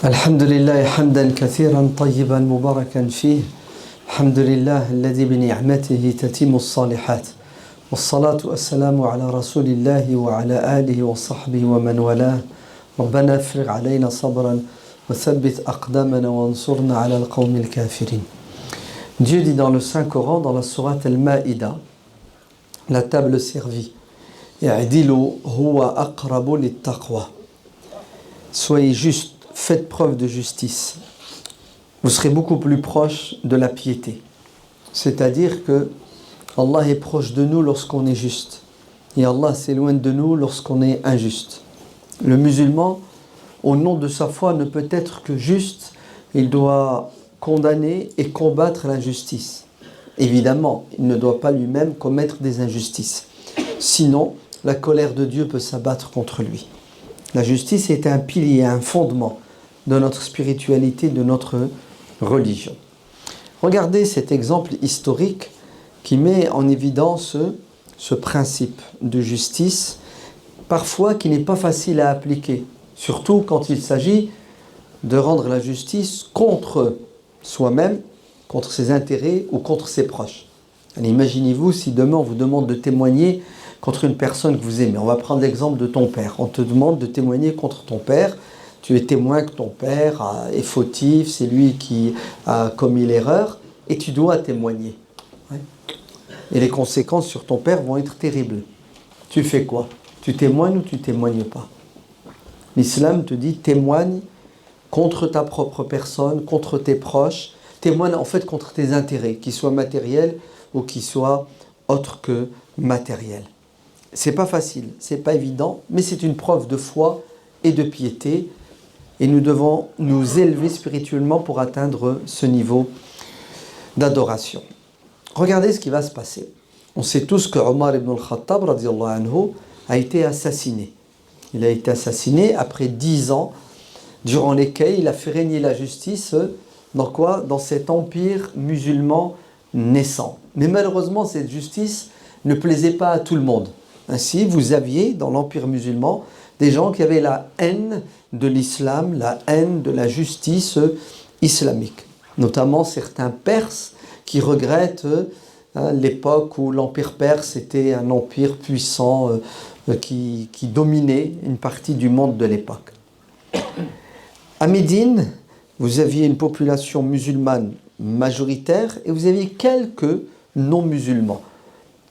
الحمد لله حمدا كثيرا طيبا مباركا فيه الحمد لله الذي بنعمته تتم الصالحات والصلاة والسلام على رسول الله وعلى آله وصحبه ومن والاه ربنا افرغ علينا صبرا وثبت أقدامنا وانصرنا على القوم الكافرين. Dieu dit dans le Saint-Coran, dans la sourate Al-Ma'ida, la table servie, i'dilu huwa aqrabu lit-taqwa. Soyez juste, faites preuve de justice. Vous serez beaucoup plus proche de la piété. C'est-à-dire que Allah est proche de nous lorsqu'on est juste. Et Allah s'éloigne de nous lorsqu'on est injuste. Le musulman, au nom de sa foi, ne peut être que juste. Il doit condamner et combattre l'injustice. Évidemment, il ne doit pas lui-même commettre des injustices. Sinon, la colère de Dieu peut s'abattre contre lui. La justice est un pilier, un fondement de notre spiritualité, de notre religion. Regardez cet exemple historique qui met en évidence ce principe de justice, parfois qui n'est pas facile à appliquer, surtout quand il s'agit de rendre la justice contre soi-même, contre ses intérêts ou contre ses proches. Allez, imaginez-vous si demain on vous demande de témoigner contre une personne que vous aimez. On va prendre l'exemple de ton père. On te demande de témoigner contre ton père. Tu es témoin que ton père est fautif, c'est lui qui a commis l'erreur, et tu dois témoigner. Ouais. Et les conséquences sur ton père vont être terribles. Tu fais quoi? Tu témoignes ou tu témoignes pas? L'islam te dit témoigne contre ta propre personne, contre tes proches, témoigne en fait contre tes intérêts, qu'ils soient matériels ou qu'ils soient autres que matériels. C'est pas facile, c'est pas évident, mais c'est une preuve de foi et de piété. Et nous devons nous élever spirituellement pour atteindre ce niveau d'adoration. Regardez ce qui va se passer. On sait tous que Omar ibn al-Khattab radiyallahu anhu, a été assassiné. Il a été assassiné après 10 ans, durant lesquels il a fait régner la justice dans quoi? Dans cet empire musulman naissant. Mais malheureusement, cette justice ne plaisait pas à tout le monde. Ainsi, vous aviez dans l'empire musulman des gens qui avaient la haine de l'islam, la haine de la justice islamique. Notamment certains Perses qui regrettent l'époque où l'empire perse était un empire puissant qui dominait une partie du monde de l'époque. À Médine, vous aviez une population musulmane majoritaire et vous aviez quelques non-musulmans.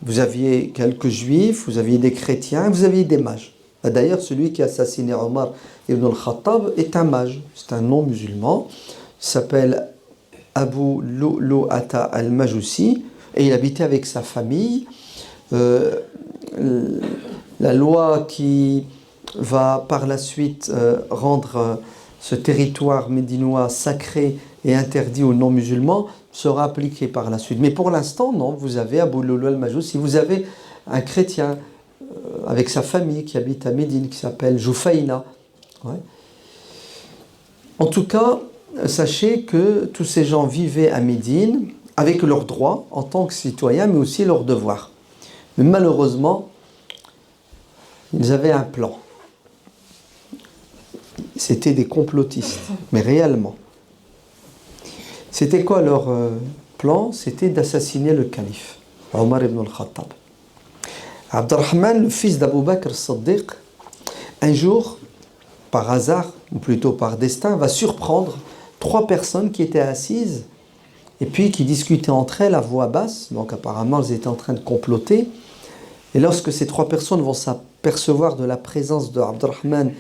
Vous aviez quelques juifs, vous aviez des chrétiens, vous aviez des mages. D'ailleurs, celui qui a assassiné Omar ibn al-Khattab est un mage, c'est un non-musulman, il s'appelle Abu Lu'lu'ata al-Majusi et il habitait avec sa famille. La loi qui va par la suite rendre ce territoire médinois sacré et interdit aux non-musulmans sera appliquée par la suite. Mais pour l'instant, non, vous avez Abu Lu'lu'ata al-Majusi, vous avez un chrétien avec sa famille qui habite à Médine, qui s'appelle Jufaina. Ouais. En tout cas, sachez que tous ces gens vivaient à Médine avec leurs droits en tant que citoyens, mais aussi leurs devoirs. Mais malheureusement, ils avaient un plan. C'était des complotistes, mais réellement. C'était quoi leur plan? C'était d'assassiner le calife, Omar ibn al-Khattab. Abdurrahman, le fils d'Abu Bakr as-Siddiq, un jour, par hasard, ou plutôt par destin, va surprendre 3 personnes qui étaient assises et puis qui discutaient entre elles à voix basse. Donc apparemment, elles étaient en train de comploter. Et lorsque ces 3 personnes vont s'apercevoir de la présence de Abdurrahman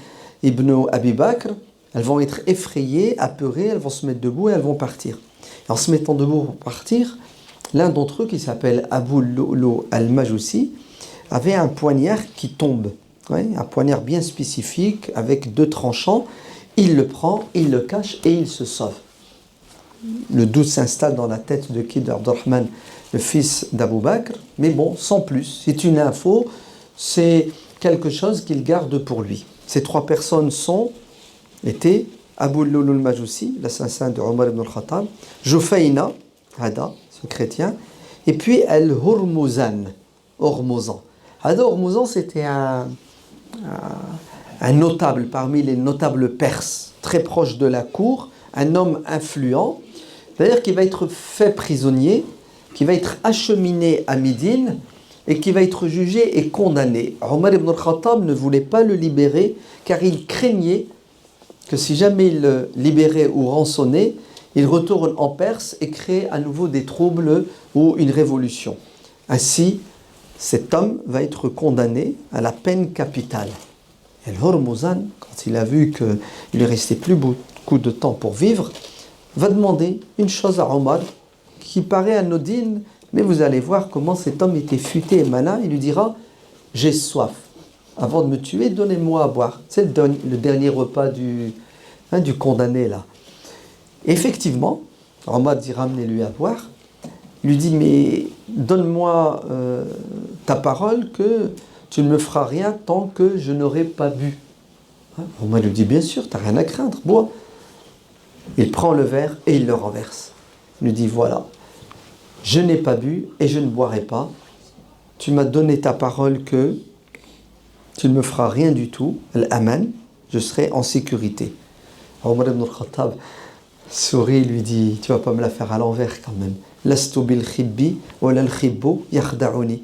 ibn Abi Bakr, elles vont être effrayées, apeurées, elles vont se mettre debout et elles vont partir. Et en se mettant debout pour partir, l'un d'entre eux, qui s'appelle Abu Lu'lu'ata al-Majusi, avait un poignard qui tombe, ouais, un poignard bien spécifique avec 2 tranchants. Il le prend, il le cache et il se sauve. Le doute s'installe dans la tête de qui? d'Abdurrahman, le fils d'Abu Bakr, mais bon, sans plus. C'est une info, c'est quelque chose qu'il garde pour lui. Ces 3 personnes étaient Abu Lu'lu'ata al-Majusi, l'assassin de Omar ibn al-Khattab, Jufaina, Hada, ce chrétien, et puis Al-Hurmuzan, Hormozan. Hada Hormozan, c'était un un notable parmi les notables perses, très proche de la cour, un homme influent, c'est-à-dire qui va être fait prisonnier, qui va être acheminé à Médine et qui va être jugé et condamné. Omar ibn al-Khattab ne voulait pas le libérer car il craignait que si jamais il le libérait ou rançonnait, il retourne en Perse et crée à nouveau des troubles ou une révolution. Ainsi, cet homme va être condamné à la peine capitale. Et Hormuzan, quand il a vu qu'il lui restait plus beaucoup de temps pour vivre, va demander une chose à Omar qui paraît anodine, mais vous allez voir comment cet homme était futé et malin. Il lui dira « J'ai soif. Avant de me tuer, donnez-moi à boire. » C'est le dernier repas du condamné là. Et effectivement, Omar dit « Ramenez-lui à boire. » Il lui dit « Mais donne-moi ta parole que tu ne me feras rien tant que je n'aurai pas bu. » Omar lui dit « Bien sûr, tu n'as rien à craindre, bois. » Il prend le verre et il le renverse. Il lui dit « Voilà, je n'ai pas bu et je ne boirai pas. Tu m'as donné ta parole que tu ne me feras rien du tout. Al-Aman, je serai en sécurité. » Omar ibn al-Khattab sourit et lui dit « Tu ne vas pas me la faire à l'envers quand même. Lastu bil khibbi wa lal khibbu yakhda'uni. »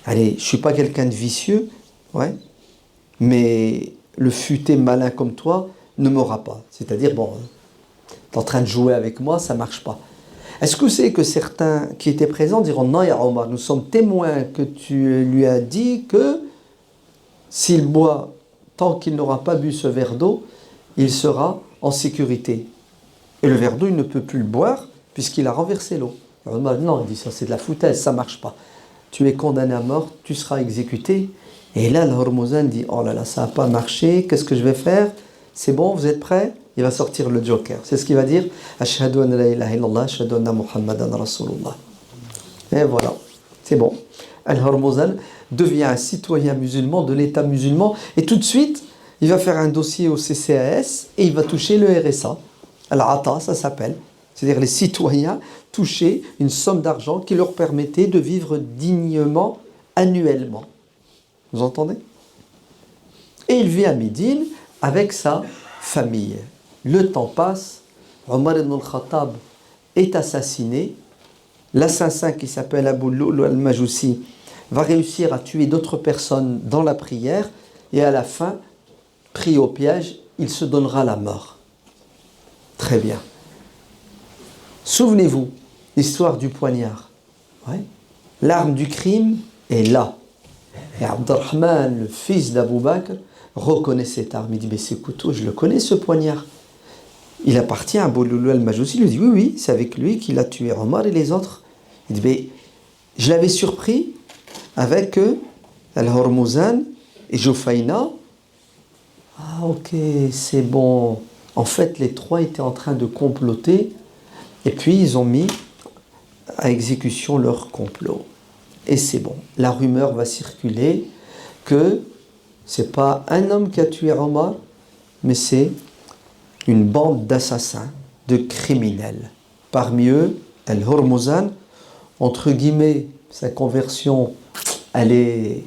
Allez, je ne suis pas quelqu'un de vicieux, ouais, mais le futé malin comme toi ne m'aura pas. C'est-à-dire, bon, tu es en train de jouer avec moi, ça ne marche pas. Est-ce que c'est que certains qui étaient présents diront « Non, ya Omar, nous sommes témoins que tu lui as dit que s'il boit tant qu'il n'aura pas bu ce verre d'eau, il sera en sécurité. » Et le verre d'eau, il ne peut plus le boire puisqu'il a renversé l'eau. Omar, non, il dit ça, c'est de la foutaise, ça ne marche pas. Tu es condamné à mort, tu seras exécuté. Et là, Hormuzan dit, oh là là, ça n'a pas marché, qu'est-ce que je vais faire? C'est bon, vous êtes prêts? Il va sortir le joker. C'est ce qu'il va dire. Ashhadu an la ilaha illallah, ashhadu anna Muhammadan Rasulullah. Et voilà, c'est bon. Al-Hormuzan devient un citoyen musulman de l'État musulman. Et tout de suite, il va faire un dossier au CCAS et il va toucher le RSA. Al-Ata, ça s'appelle. C'est-à-dire les citoyens touchaient une somme d'argent qui leur permettait de vivre dignement annuellement. Vous entendez? Et il vit à Médine avec sa famille. Le temps passe, Omar ibn al-Khattab est assassiné. L'assassin qui s'appelle Abu Lu'lu al-Majusi va réussir à tuer d'autres personnes dans la prière et à la fin, pris au piège, il se donnera la mort. Très bien. Souvenez-vous, l'histoire du poignard. Ouais. L'arme du crime est là. Et Abdurrahman, le fils d'Abu Bakr, reconnaît cette arme. Il dit, mais ce couteau, je le connais, ce poignard. Il appartient à Abu Lu'lu al-Majusi. Il lui dit, oui, oui, c'est avec lui qu'il a tué Omar et les autres. Il dit, mais je l'avais surpris avec Al-Hormuzan et Jufaina. Ah, ok, c'est bon. En fait, les trois étaient en train de comploter et puis ils ont mis à exécution leur complot. Et c'est bon. La rumeur va circuler que c'est pas un homme qui a tué Omar, mais c'est une bande d'assassins, de criminels. Parmi eux, Al-Hormuzan, entre guillemets, sa conversion, elle est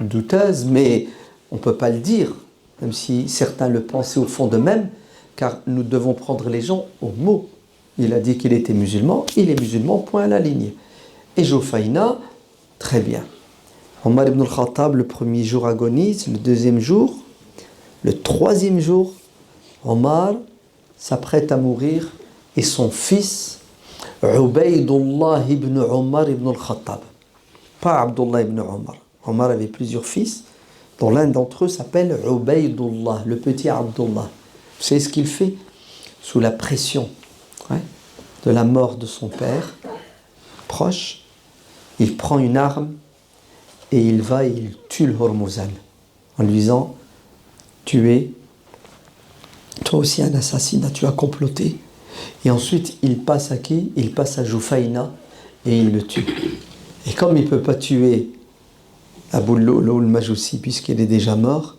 douteuse, mais on ne peut pas le dire, même si certains le pensaient au fond d'eux-mêmes, car nous devons prendre les gens au mot. Il a dit qu'il était musulman, il est musulman, point à la ligne. Et Jufaina, très bien. Omar ibn al-Khattab, le premier jour agonise, le deuxième jour, le troisième jour, Omar s'apprête à mourir et son fils, Ubaydullah ibn Omar ibn al-Khattab, pas Abdullah ibn Omar. Omar avait plusieurs fils, dont l'un d'entre eux s'appelle Ubaydullah, le petit Abdullah. Vous savez ce qu'il fait? Sous la pression de la mort de son père, proche, il prend une arme et il va et il tue le Hormuzan en lui disant, tu es toi aussi un assassinat, tu as comploté. Et ensuite il passe à qui? Il passe à Jufaina et il le tue. Et comme il ne peut pas tuer Abu Lu'lu al-Majusi puisqu'il est déjà mort,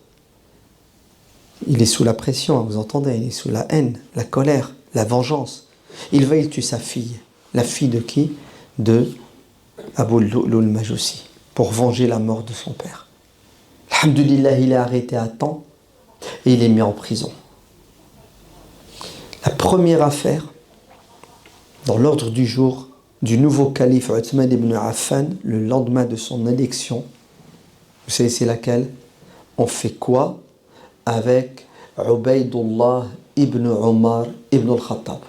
il est sous la pression, vous entendez, il est sous la haine, la colère, la vengeance. Il va, il tue sa fille. La fille de qui? De Abu Lu'lu al-Majusi, pour venger la mort de son père. Alhamdulillah, il est arrêté à temps. et il est mis en prison. La première affaire, dans l'ordre du jour du nouveau calife Uthman ibn Affan, le lendemain de son élection, vous savez c'est laquelle? On fait quoi avec Ubaydullah ibn Omar ibn al-Khattab?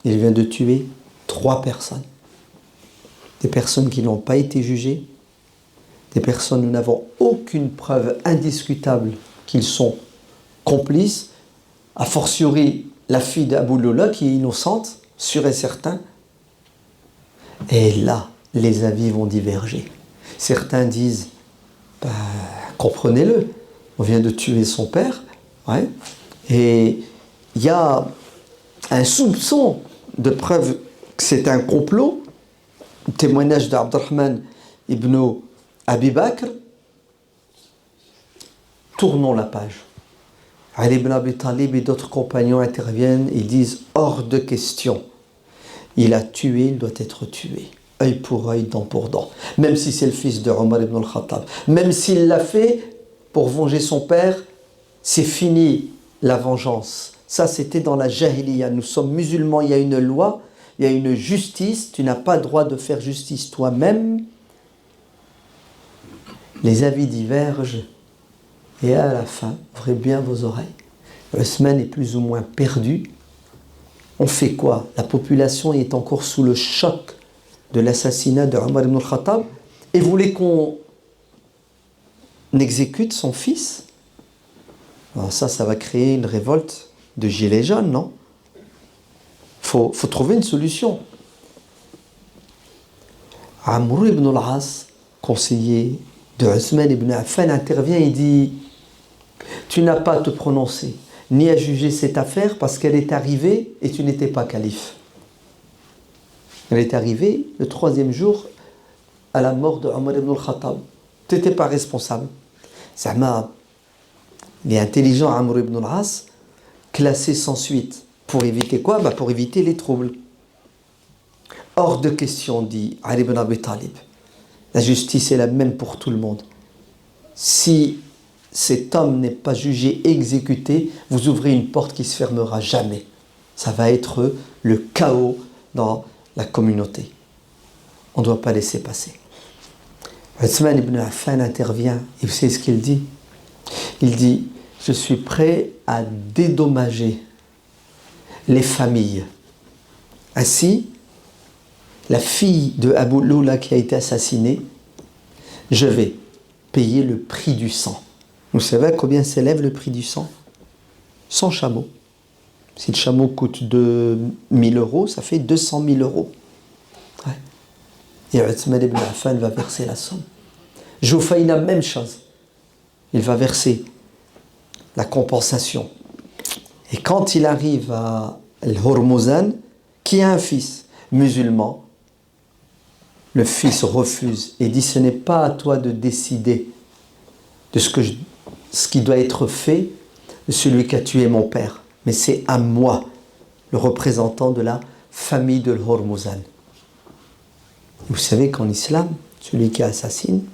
Il vient de tuer 3 personnes. Des personnes qui n'ont pas été jugées, des personnes où nous n'avons aucune preuve indiscutable qu'ils sont complices, a fortiori la fille d'Abu Lula qui est innocente, sûre et certain. Et là, les avis vont diverger. Certains disent, comprenez-le, on vient de tuer son père, ouais, et il y a un soupçon de preuve que c'est un complot. Témoignage d'Abdurrahman ibn Abi Bakr. Tournons la page. Ali ibn Abi Talib et d'autres compagnons interviennent et disent hors de question. Il a tué, il doit être tué. Œil pour œil, dent pour dent. Même si c'est le fils de Omar ibn al-Khattab. Même s'il l'a fait pour venger son père, c'est fini la vengeance. Ça, c'était dans la Jahiliya. Nous sommes musulmans, il y a une loi, il y a une justice. Tu n'as pas le droit de faire justice toi-même. Les avis divergent. Et à la fin, ouvrez bien vos oreilles. Othman est plus ou moins perdu. On fait quoi? La population est encore sous le choc de l'assassinat de Omar ibn al-Khattab et voulait qu'on exécute son fils. Alors ça va créer une révolte de gilets jaunes, non? Faut trouver une solution. Amr ibn al-As, conseiller de Othman ibn Affan, intervient et dit « Tu n'as pas à te prononcer, ni à juger cette affaire parce qu'elle est arrivée et tu n'étais pas calife. Elle est arrivée le 3e jour à la mort de Omar ibn al-Khattab. Tu n'étais pas responsable. » Zama, il est intelligent, Amr ibn al-As, classé sans suite. Pour éviter quoi? Pour éviter les troubles. Hors de question, dit Ali ibn Abi Talib. La justice est la même pour tout le monde. Si cet homme n'est pas jugé, exécuté, vous ouvrez une porte qui ne se fermera jamais. Ça va être le chaos dans la communauté. On ne doit pas laisser passer. Uthman ibn Affan intervient et vous savez ce qu'il dit? Il dit, je suis prêt à dédommager les familles. Ainsi, la fille de Abu Lula qui a été assassinée, je vais payer le prix du sang. Vous savez combien s'élève le prix du sang? 100 chameaux. Si le chameau coûte 2000 euros, ça fait 200 000 euros. Ouais. Et Uthman ibn Affan va verser la somme. Joufaïna, même chose. Il va verser la compensation. Et quand il arrive à Al-Hormuzan, qui a un fils musulman, le fils refuse et dit ce n'est pas à toi de décider de ce qui doit être fait de celui qui a tué mon père, mais c'est à moi, le représentant de la famille de l'Hormuzan. Vous savez qu'en islam, celui qui assassine,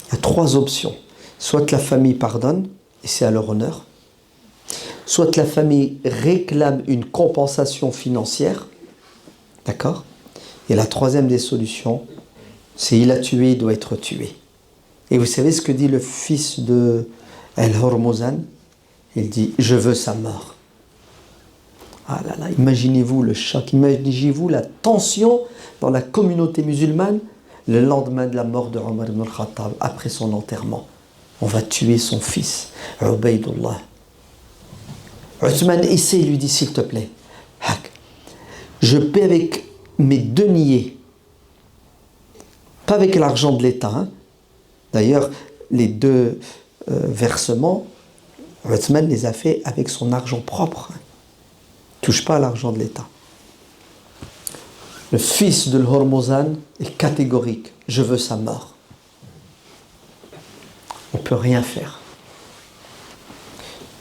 il y a 3 options. Soit la famille pardonne, et c'est à leur honneur. Soit la famille réclame une compensation financière. D'accord? Et la 3e des solutions, c'est il a tué, il doit être tué. Et vous savez ce que dit le fils de Al-Hormuzan? Il dit, je veux sa mort. Ah là là, imaginez-vous le choc, imaginez-vous la tension dans la communauté musulmane le lendemain de la mort de Omar ibn al-Khattab, après son enterrement. On va tuer son fils, Ubaydullah. Uthman essaie, lui dit, s'il te plaît, je paie avec mes deniers, pas avec l'argent de l'État. Hein. D'ailleurs, les 2 versements, Uthman les a fait avec son argent propre. Hein. Touche pas à l'argent de l'État. Le fils de l'Hormuzan est catégorique. Je veux sa mort. On ne peut rien faire.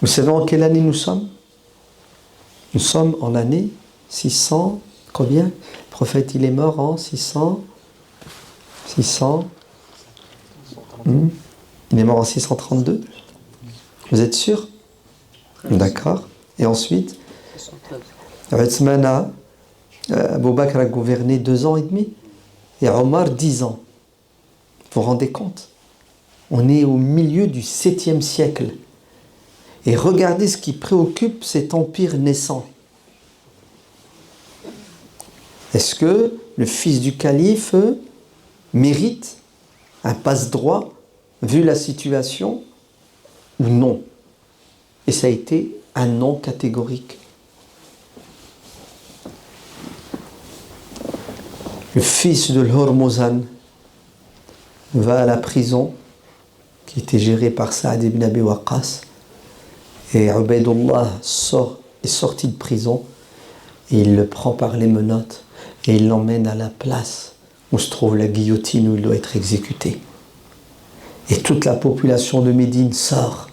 Vous savez en quelle année nous sommes? Nous sommes en l'année 600, combien? Le prophète, il est mort en 600. Il est mort en 632. Vous êtes sûr? D'accord. Et ensuite, Uthman Abu Bakr a gouverné 2 ans et demi et Omar 10 ans. Vous vous rendez compte? On est au milieu du 7e siècle. Et regardez ce qui préoccupe cet empire naissant. Est-ce que le fils du calife mérite un passe-droit vu la situation ou non? Et ça a été un non catégorique. Le fils de l'Hormozan va à la prison qui était gérée par Saad ibn Abi Waqqas et Ubaydullah est sorti de prison et il le prend par les menottes et il l'emmène à la place où se trouve la guillotine où il doit être exécuté. Et toute la population de Médine sort.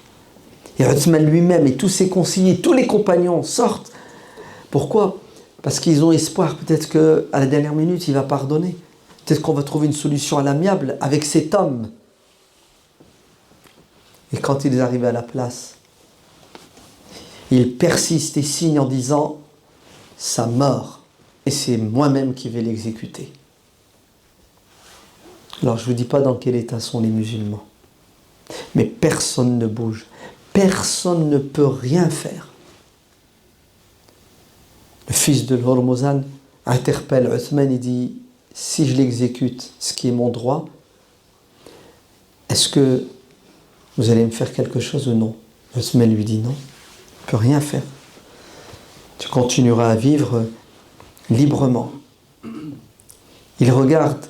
Et Uthman lui-même et tous ses conseillers, tous les compagnons sortent. Pourquoi? Parce qu'ils ont espoir, peut-être qu'à la dernière minute, il va pardonner. Peut-être qu'on va trouver une solution à l'amiable avec cet homme. Et quand ils arrivent à la place, ils persistent et signent en disant « sa mort, et c'est moi-même qui vais l'exécuter ». Alors je ne vous dis pas dans quel état sont les musulmans, mais personne ne bouge, personne ne peut rien faire. Le fils de l'Hormozan interpelle Uthman et dit « si je l'exécute, ce qui est mon droit, est-ce que vous allez me faire quelque chose ou non ?» Uthman lui dit « non, je ne peux rien faire. Tu continueras à vivre librement. » Il regarde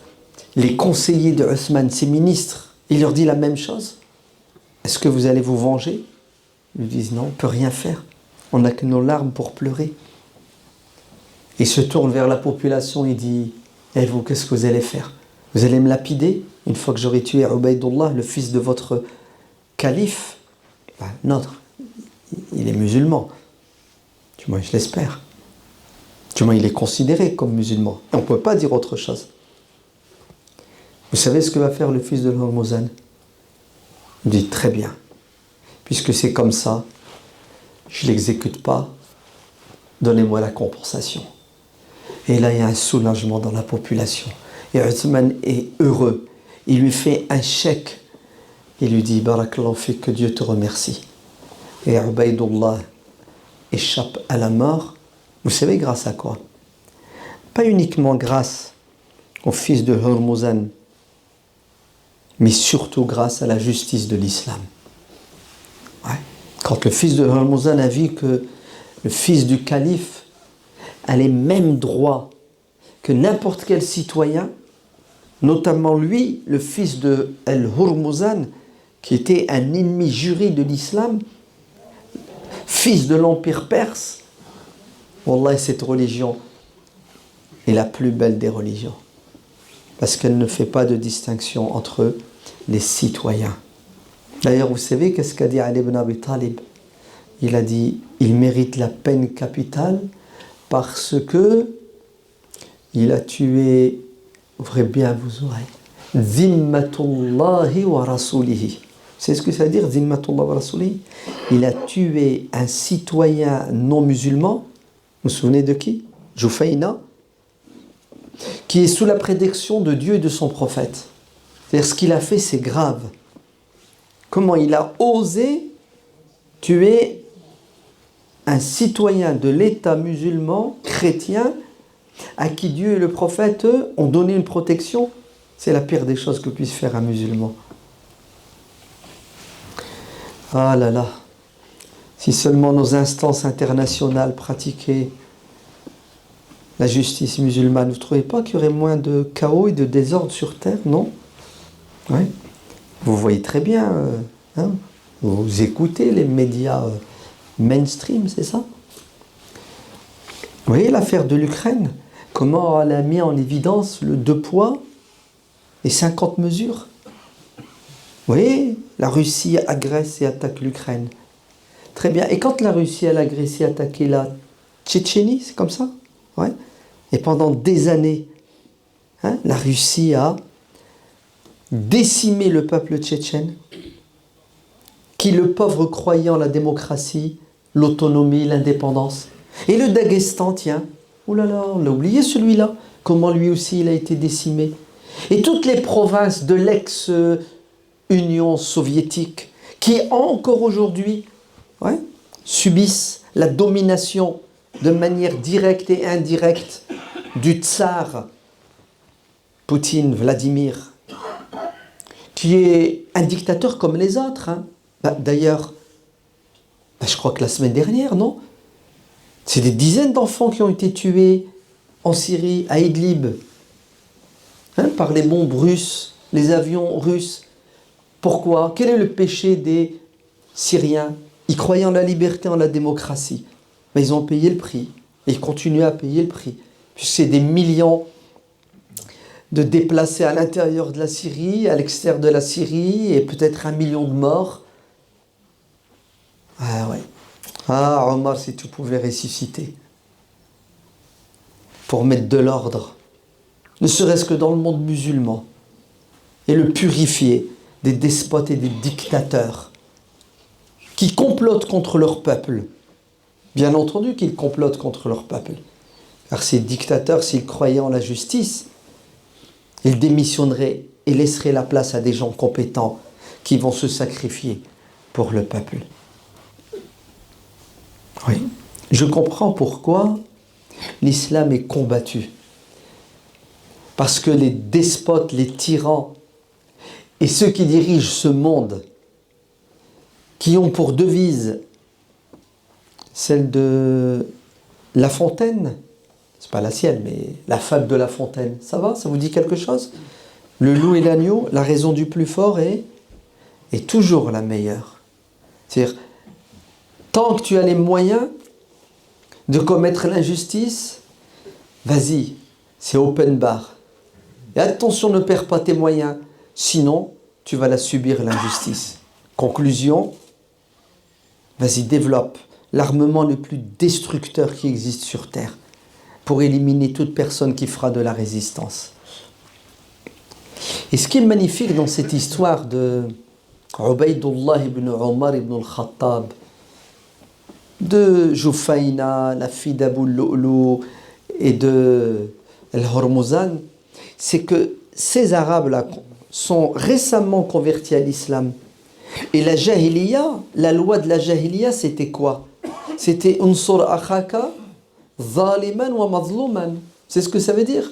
les conseillers de Uthman, ses ministres, il leur dit la même chose. « Est-ce que vous allez vous venger ?» Ils lui disent « non, on ne peut rien faire. On n'a que nos larmes pour pleurer. » Il se tourne vers la population et dit « et vous, qu'est-ce que vous allez faire? Vous allez me lapider une fois que j'aurai tué Ubaydullah, le fils de votre calife ?» Notre, il est musulman. Du moins, je l'espère. Du moins, il est considéré comme musulman. Et on ne peut pas dire autre chose. Vous savez ce que va faire le fils de l'Hormozan? Il dit très bien. Puisque c'est comme ça, je ne l'exécute pas, donnez-moi la compensation. Et là, il y a un soulagement dans la population. Et Uthman est heureux. Il lui fait un chèque. Il lui dit, Barakallahu fik, que Dieu te remercie. Et Ubaydullah échappe à la mort. Vous savez grâce à quoi? Pas uniquement grâce au fils de Hormozan, mais surtout grâce à la justice de l'islam. Ouais. Quand le fils de Hormozan a vu que le fils du calife a les mêmes droits que n'importe quel citoyen, notamment lui, le fils de Al-Hurmuzan, qui était un ennemi juré de l'islam, fils de l'empire perse, wallah, cette religion est la plus belle des religions, parce qu'elle ne fait pas de distinction entre les citoyens. D'ailleurs, vous savez qu'est-ce qu'a dit Ali ibn Abi Talib? Il a dit, il mérite la peine capitale parce que il a tué, ouvrez bien vos oreilles, Zimmatullahi wa rasulihi. C'est ce que ça veut dire, Zimmatullahi wa rasulihi? Il a tué un citoyen non musulman, vous vous souvenez de qui? Jufayna, qui est sous la prédiction de Dieu et de son prophète. C'est-à-dire, ce qu'il a fait, c'est grave. Comment il a osé tuer un citoyen de l'État musulman, chrétien, à qui Dieu et le prophète, eux, ont donné une protection. C'est la pire des choses que puisse faire un musulman. Ah là là, si seulement nos instances internationales pratiquaient la justice musulmane, vous ne trouvez pas qu'il y aurait moins de chaos et de désordre sur terre, non? Oui. Vous voyez très bien, hein, vous écoutez les médias mainstream, c'est ça? Vous voyez l'affaire de l'Ukraine, comment elle a mis en évidence le 2 poids et 50 mesures? Vous voyez, la Russie agresse et attaque l'Ukraine. Très bien. Et quand la Russie a agressé et attaqué la Tchétchénie, c'est comme ça? Ouais. Et pendant des années, hein, la Russie a décimé le peuple tchétchène, qui, le pauvre, croyant la démocratie, l'autonomie, l'indépendance. Et le Daghestan, tiens, oh là là, on l'a oublié celui-là, comment lui aussi il a été décimé. Et toutes les provinces de l'ex-Union soviétique qui encore aujourd'hui subissent la domination de manière directe et indirecte du tsar Poutine, Vladimir, qui est un dictateur comme les autres. D'ailleurs, je crois que la semaine dernière, non? C'est des dizaines d'enfants qui ont été tués en Syrie, à Idlib, par les bombes russes, les avions russes. Pourquoi? Quel est le péché des Syriens? Ils croyaient en la liberté, en la démocratie. Mais ils ont payé le prix. Et ils continuent à payer le prix. Puisque c'est des millions de déplacés à l'intérieur de la Syrie, à l'extérieur de la Syrie, et peut-être 1 million de morts. Ah ouais. Ah Omar, si tu pouvais ressusciter. Pour mettre de l'ordre. Ne serait-ce que dans le monde musulman. Et le purifier des despotes et des dictateurs qui complotent contre leur peuple. Bien entendu qu'ils complotent contre leur peuple. Car ces dictateurs, s'ils croyaient en la justice, ils démissionneraient et laisseraient la place à des gens compétents qui vont se sacrifier pour le peuple. Oui. Je comprends pourquoi l'islam est combattu. Parce que les despotes, les tyrans et ceux qui dirigent ce monde, qui ont pour devise celle de La Fontaine, c'est pas la sienne, mais la fable de La Fontaine, ça va? Ça vous dit quelque chose? Le loup et l'agneau, la raison du plus fort est toujours la meilleure. C'est-à-dire, tant que tu as les moyens de commettre l'injustice, vas-y, c'est open bar. Et attention, ne perds pas tes moyens, sinon tu vas la subir, l'injustice. Conclusion, vas-y, développe l'armement le plus destructeur qui existe sur Terre pour éliminer toute personne qui fera de la résistance. Et ce qui est magnifique dans cette histoire de Ubaydullah ibn Omar ibn al-Khattab, de Jufaina, la fille d'Abu Lu'lu et de Al-Hormuzan, c'est que ces Arabes-là sont récemment convertis à l'islam. Et la Jahiliya, la loi de la Jahiliya, c'était quoi? C'était Unsur akhaka zaliman wa mazluman. C'est ce que ça veut dire.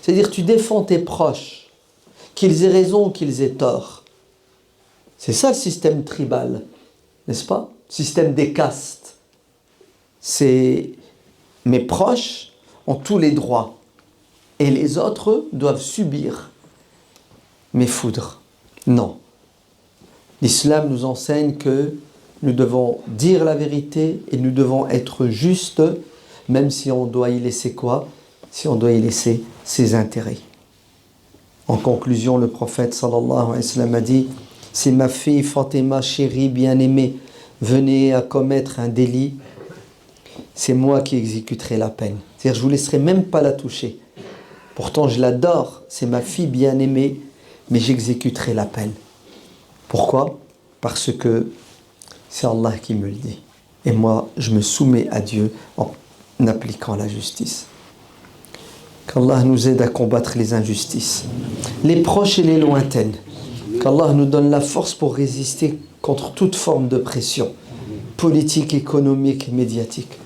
C'est-à-dire tu défends tes proches, qu'ils aient raison ou qu'ils aient tort. C'est ça le système tribal, n'est-ce pas? Système des castes. C'est mes proches ont tous les droits et les autres, eux, doivent subir mes foudres. Non. L'islam nous enseigne que nous devons dire la vérité et nous devons être justes, même si on doit y laisser quoi? Si on doit y laisser ses intérêts. En conclusion, le prophète sallallahu alayhi wa sallam a dit: si ma fille Fatima, chérie, bien-aimée, venait à commettre un délit, c'est moi qui exécuterai la peine. C'est-à-dire, je ne vous laisserai même pas la toucher. Pourtant, je l'adore, c'est ma fille bien-aimée, mais j'exécuterai la peine. Pourquoi? Parce que c'est Allah qui me le dit. Et moi, je me soumets à Dieu en appliquant la justice. Qu'Allah nous aide à combattre les injustices, les proches et les lointaines. Qu'Allah nous donne la force pour résister contre toute forme de pression, politique, économique, médiatique.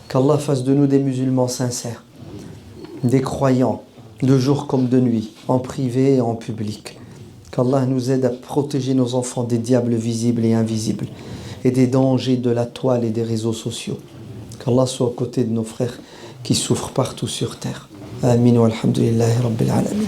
Qu'Allah fasse de nous des musulmans sincères, des croyants, de jour comme de nuit, en privé et en public. Qu'Allah nous aide à protéger nos enfants des diables visibles et invisibles et des dangers de la toile et des réseaux sociaux. Qu'Allah soit aux côtés de nos frères qui souffrent partout sur terre. Amin wa alhamdulillahi rabbil alamin.